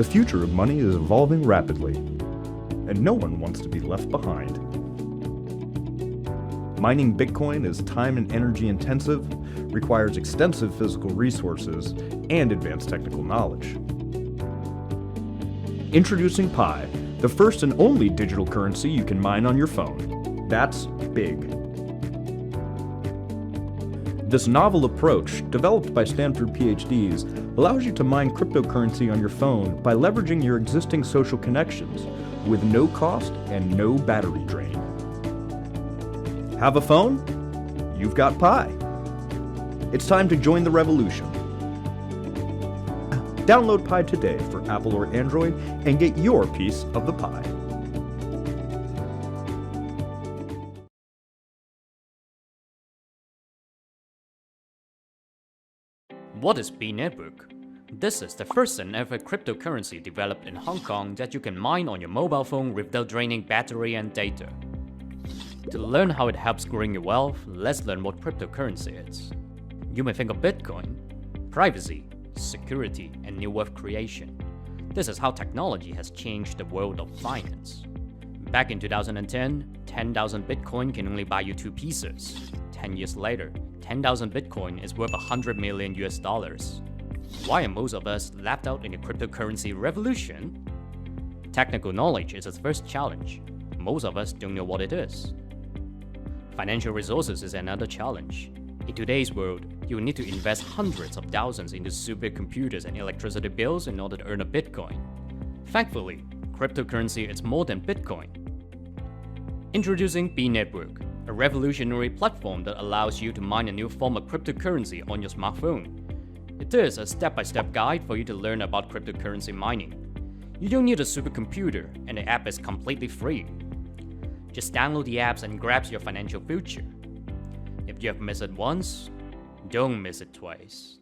The future of money is evolving rapidly, and no one wants to be left behind. Mining Bitcoin is time and energy intensive, requires extensive physical resources, and advanced technical knowledge. Introducing Pi, the first and only digital currency you can mine on your phone. That's big. This novel approach, developed by Stanford PhDs, allows you to mine cryptocurrency on your phone by leveraging your existing social connections with no cost and no battery drain. Have a phone? You've got Pi. It's time to join the revolution. Download Pi today for Apple or Android and get your piece of the pie. What is B Network? This is the first and ever cryptocurrency developed in Hong Kong that you can mine on your mobile phone without draining battery and data. To learn how it helps growing your wealth, let's learn what cryptocurrency is. You may think of Bitcoin, privacy, security, and new wealth creation. This is how technology has changed the world of finance. Back in 2010, 10,000 Bitcoin can only buy you 2 pieces. 10 years later, 10,000 Bitcoin is worth $100 million US. Why are most of us left out in the cryptocurrency revolution? Technical knowledge is its first challenge. Most of us don't know what it is. Financial resources is another challenge. In today's world, you will need to invest hundreds of thousands into supercomputers and electricity bills in order to earn a Bitcoin. Thankfully, cryptocurrency is more than Bitcoin. Introducing B Network, a revolutionary platform that allows you to mine a new form of cryptocurrency on your smartphone. It is a step-by-step guide for you to learn about cryptocurrency mining. You don't need a supercomputer, and the app is completely free. Just download the apps and grab your financial future. If you have missed it once, don't miss it twice.